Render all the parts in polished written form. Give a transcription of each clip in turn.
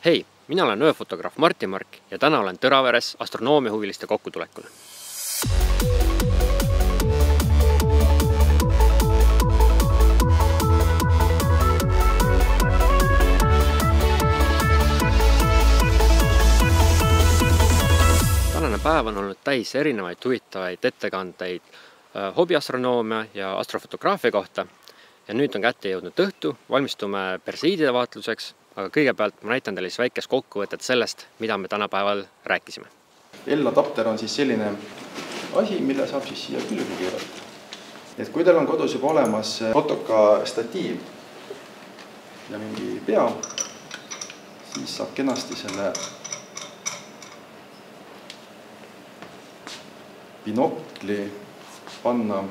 Hei, mina olen ööfotograaf Martin Mark ja täna olen Tõraveres astronoomiahuviliste kokkutulekul. Tänane päev on olnud täis erinevaid huvitavaid ettekandeid hobiastronoomia ja astrofotograafia kohta ja nüüd on kätte jõudnud õhtu, valmistume Perseidide vaatluseks, aga kõigepealt ma näitan teile väikest kokkuvõtet sellest, mida me tänapäeval rääkisime. L-adapter on siis selline asi, mille saab siis siia külge keerata. Et kui teil on kodus juba olemas fotoka statiiv ja mingi pea, siis saab kenasti selle binokli panna.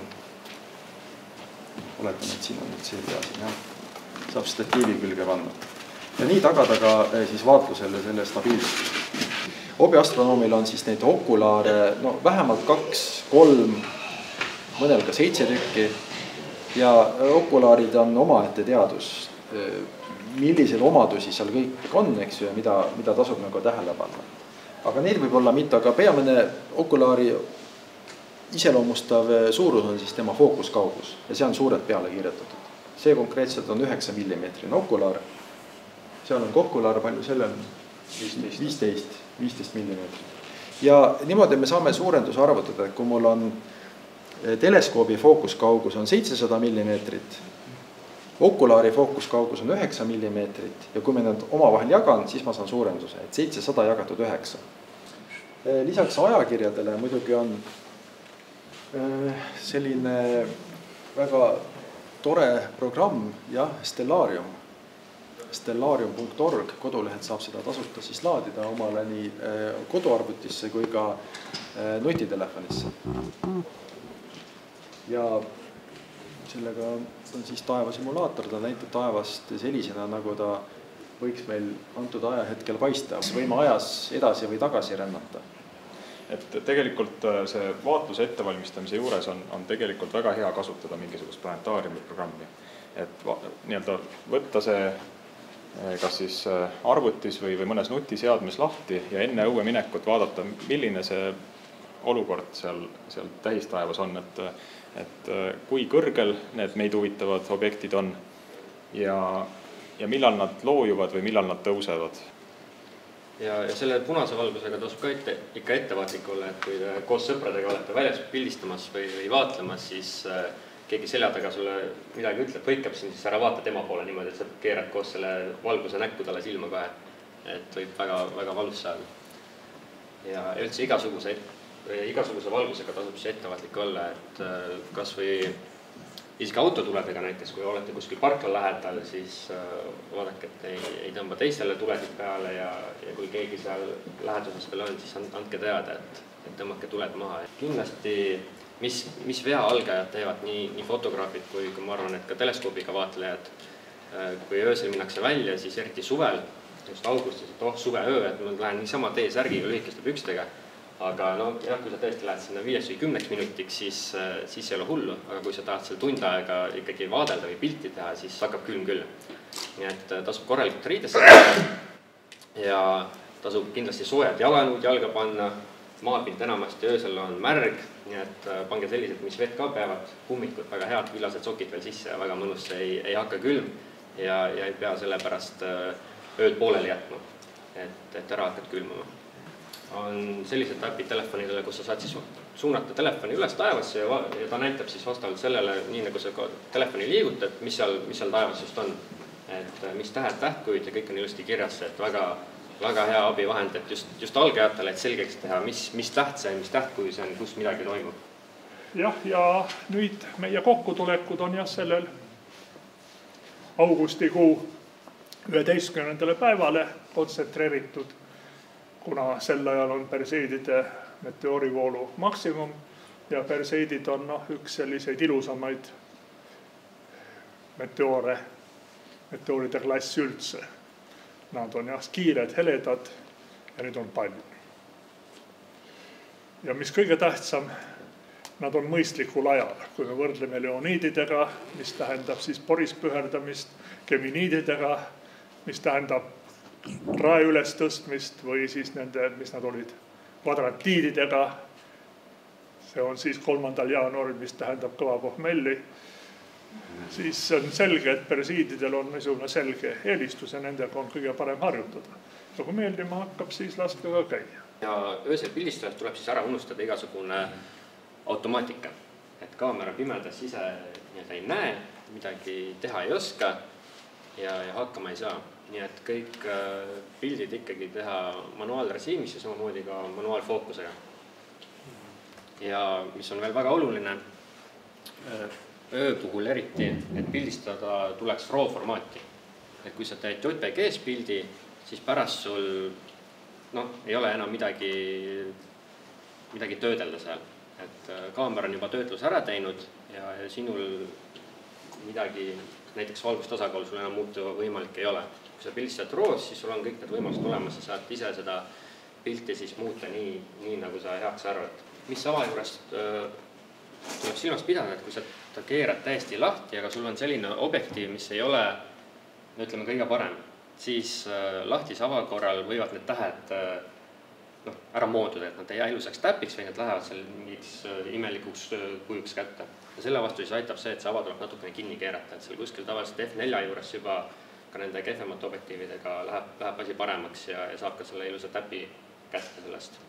Oletan, et siin on nüüd see pea siin, jah. Saab statiivi külge panna. Ja nii tagada ka siis vaatlusele selle stabiilsust. Hobiastronoomil on siis neid okulaare vähemalt 2, 3, mõnel ka 7 tükki. Ja okulaarid on omaette teadus, milliseid omadusi seal kõik on, eks ju, ja mida tasub nagu tähele panna. Aga neid võib olla mitte, aga peamine okulaari iseloomustav suurus on siis tema fookuskaugus ja see on suurelt peale kirjutatud. See konkreetselt on 9 mm okulaar. Seal on kokulaar, palju sellel? 15 mm. Ja niimoodi me saame suurenduse arvutada, et kui mul on teleskoobi fookuskaugus on 700 mm, okulaari fookuskaugus on 9 mm ja kui me need omavahel jagan, siis ma saan suurenduse, et 700 jagatud 9. Lisaks ajakirjadele muidugi on selline väga tore programm, jah, Stellarium. Stellarium.org, kodulehelt saab seda tasuta siis laadida omale nii koduarvutisse kui ka nutitelefonisse. Ja sellega on siis taevasimulaator, ta näitab taevast sellisena, nagu ta võiks meil antud ajahetkel paista. Võime ajas edasi või tagasi rännata. Et tegelikult see vaatluse ettevalmistamise juures on tegelikult väga hea kasutada mingisugust planetaariumi programmi. Et võtta see kas siis arvutis või mõnes nutiseadmes lahti ja enne õue minekut vaadata, milline see olukord seal tähistaevas on, et kui kõrgel need meid huvitavad objektid on ja millal nad loojuvad või millal nad tõusevad. Ja selle punase valgusega tasub ka ikka ettevaatlik olla, et kui koos sõpradega olete väljas pildistamas või vaatlemas, siis keegi selja taga sulle midagi ütleb, võikab siin, siis ära vaata tema poole niimoodi, et sa keerad koos selle valguse näkku talle silma kohe, et võib väga, väga valus saada. Ja üldse igasuguse valgusega tasub siis ettevaatlik olla, et kas või isegi autotuledega näiteks, kui olete kuskil parkla lähedal, siis vaadake, et ei tõmba teistele tuledid peale ja kui keegi seal läheduses veel on, siis andke teada, et tõmmake tuled maha. Kindlasti, mis vea algajad teevad nii fotograafid kui ma arvan, et ka teleskoobiga vaatlejad, kui öösel minnakse välja, siis eriti suvel, just augustis, et suveöö, et ma lähen niisama T-särgiga lühikeste pükstega. Aga kui sa tõesti lähed sinna 5 või 10 minutiks, siis ei ole hullu. Aga kui sa tahad seal tund aega ikkagi vaadelda või pilti teha, siis hakkab külm küll. Nii et tasub korralikult riidesse ja tasub kindlasti soojad jalanõud jalga panna. Maapind enamasti öösel on märg, nii et pange sellised, mis vett ka peavad. Kummikud, väga head villased sokid veel sisse ja väga mõnus, ei hakka külm ja ei pea selle pärast ööd pooleli jätma, et ära hakkad külmama. On sellised äpid telefonidele, kus sa saad siis suunata telefoni üles taevasse ja ta näitab siis vastavalt sellele, nii nagu sa telefoni liigutad, mis seal taevas just on. Et mis tähtkuid ja kõik on ilusti kirjas, et väga hea abivahend, et just algajatele, et selgeks teha, mis täht see, mis tähtkuid see on, kus midagi toimub. Jah, ja nüüd meie kokkutulekud on sellel augustikuu 11. päevale kontsentreeritud, kuna sel ajal on Perseidide meteoorivoolu maksimum ja Perseidid on üks selliseid ilusamaid meteooride klass üldse. Nad on kiired, heledad ja neid on palju. Ja mis kõige tähtsam, nad on mõistlikul ajal. Kui me võrdleme leoniididega, mis tähendab siis porispüherdamist, geminiididega, mis tähendab rae üles tõstmist või siis nende, mis nad olid, kvadratiididega. See on siis 3. jaanuaril, mis tähendab kõva pohmelli. Siis on selge, et persiididel on niisugune selge eelistus ja nendega on kõige parem harjutada. Ja kui meeldima hakkab, siis laske ka käia. Ja öösel pildistajalt tuleb siis ära unustada igasugune automaatika. Et kaamera pimedas ise ei näe, midagi teha ei oska ja hakkama ei saa. Nii et kõik pildid ikkagi teha manuaalrežiimis ja samamoodi ka manuaalfookusega. Ja mis on veel väga oluline, öö puhul eriti, et pildistada tuleks RAW formaati. Et kui sa teed JPG-s pildi, siis pärast sul ei ole enam midagi töödelda seal. Et kaamera on juba töötlus ära teinud ja sinul midagi, näiteks valgustasakaal sul enam muuta võimalik ei ole. Kui sa pildistad RAWs, siis sul on kõik need võimalused olemas ja saad ise seda pilti siis muuta nii nagu sa heaks arvad. Mis ava juurest tuleb silmas pidada, et kui sa keerad täiesti lahti, aga sul on selline objektiiv, mis ei ole, ütleme, kõige parem, siis lahtise ava korral võivad need tähed ära mooduda, et nad ei jää ilusaks täpiks või need lähevad seal mingiks imelikuks kujuks kätte. Ja selle vastu siis aitab see, et see ava tuleb natukene kinni keerata, et seal kuskil tavaliselt F4 juures juba ka nende kehvemate objektiividega läheb asi paremaks ja saab ka selle ilusa täpi kätte sellest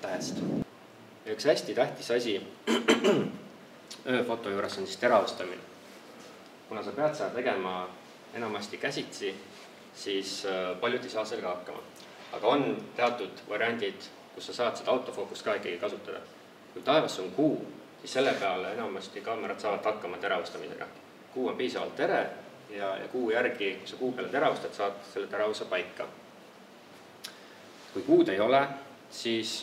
tähest. Üks hästi tähtis asi ööfoto juures on siis teravustamine. Kuna sa pead seda tegema enamasti käsitsi, siis paljud ei saa sellega hakkama. Aga on teatud variandid, kus sa saad seda autofookust ka ikkagi kasutada. Kui taevas on kuu, siis selle peale enamasti kaamerad saavad hakkama teravustamisega. Kuu on piisavalt tere ja kuu järgi, kui sa kuu peale teravustad, saad selle teravuse paika. Kui kuud ei ole, siis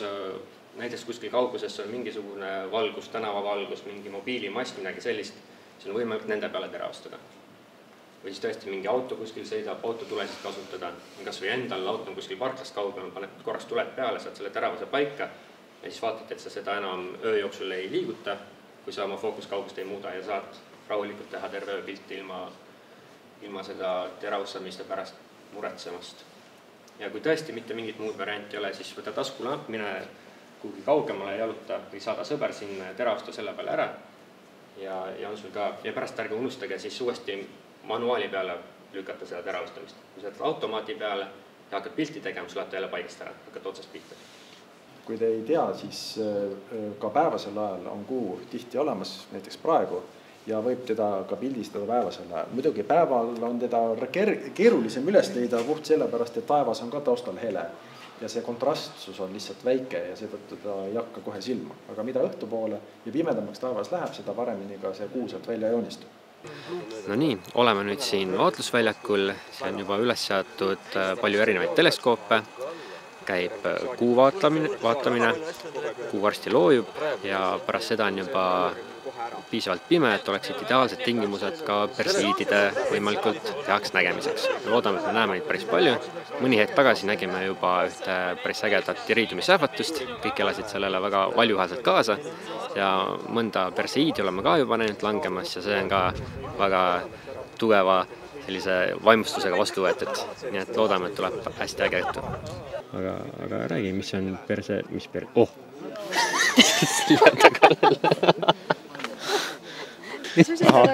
näiteks kuskil kauguses on mingisugune valgus, tänavavalgus, mingi mobiilimast, midagi sellist, siis on võimalik nende peale teravustada. Või siis tõesti mingi auto kuskil sõidab, autotulesid kasutada, kas või endal auto on kuskil parklast kaugel, paned korraks tuled peale, saad selle teravuse paika ja siis vaatad, et sa seda enam öö jooksul ei liiguta, kui sa oma fookuskaugust ei muuda ja saad rahulikult teha terve ööpilti ilma seda teravustamiste pärast muretsemast. Ja kui tõesti mitte mingit muud varianti ei ole, siis võta taskulamp, mine kuhugi kaugemale jaluta või saada sõber sinna ja teravusta selle peale ära ja on sul ka, ja pärast ärge unustage siis uuesti manuaali peale lükata seda teravustamist. Kui sa jätad automaati peale ja hakkad pilti tegema, sul läheb jälle paigast ära, hakkad otsast pihta. Kui te ei tea, siis ka päevasel ajal on kuu tihti olemas, näiteks praegu, ja võib teda ka pildistada päevasel ajal. Muidugi päeval on teda keerulisem üles leida puht sellepärast, et taevas on ka taustal hele ja see kontrastsus on lihtsalt väike ja seetõttu ta ei hakka kohe silma. Aga mida õhtupoole ja pimedamaks taevas läheb, seda paremini ka see kuu sealt välja joonistub. No nii, oleme nüüd siin vaatlusväljakul, see on juba üles seatud palju erinevaid teleskoope, käib kuu vaatamine, kuu varsti loojub ja pärast seda on juba piisavalt pime, et oleksid ideaalsed tingimused ka persiidide võimalikult heaks nägemiseks. Loodame, et me näeme neid päris palju. Mõni hetk tagasi nägime juba ühte päris ägedat iriidiumisähvatust, kõik elasid sellele väga valjuhäälselt kaasa ja mõnda persiidi oleme ka juba näinud langemas ja see on ka väga tugeva sellise vaimustusega vastu võetud. Nii et loodame, et tuleb hästi äge juttu. Aga räägi, mis on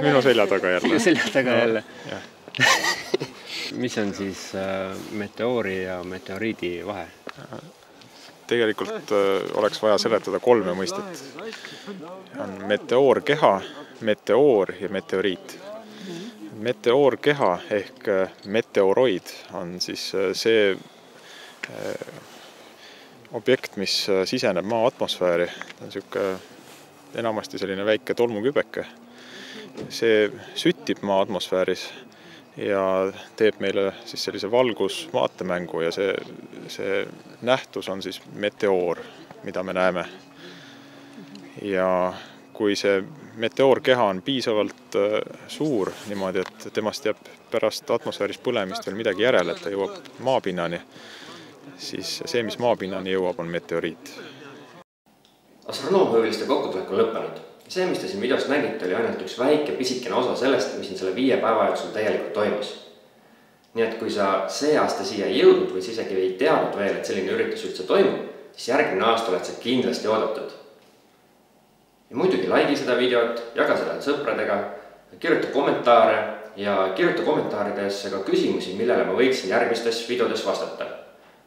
minu selja taga jälle. Selja taga jälle. Mis on siis meteoori ja meteoriidi vahe? Tegelikult oleks vaja seletada 3 mõistet. On meteoorkeha, meteoor ja meteoriit. Meteoorkeha ehk meteoroid on siis see objekt, mis siseneb maa atmosfääri. Ta on siuke enamasti selline väike tolmukübeke. See süttib maa atmosfääris ja teeb meile siis sellise valgusvaatemängu ja see nähtus on siis meteoor, mida me näeme. Ja kui see meteoorkeha on piisavalt suur niimoodi, et temast jääb pärast atmosfääris põlemist veel midagi järele, et ta jõuab maapinnani, siis see, mis maapinnani jõuab, on meteoriit. Astronoomhööliste kokkutulek on lõppenud. See, mis te siin videost nägite, oli ainult üks väike pisikene osa sellest, mis siin selle 5 päeva jooksul tegelikult toimus. nii et kui sa see aasta siia ei jõudnud või sa isegi ei teadnud veel, et selline üritus üldse toimub, siis järgmine aasta oled sa kindlasti oodatud. Ja muidugi like seda videot, jaga seda sõpradega, kirjuta kommentaare ja kirjuta kommentaaridesse ka küsimusi, millele ma võiksin järgmistes videodes vastata.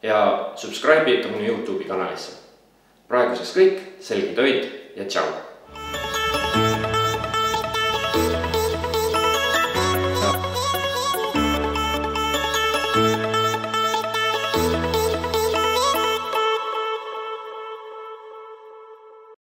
Ja subscribe'i ka minu YouTube'i kanalisse. Praeguseks kõik, selge töid ja tšau!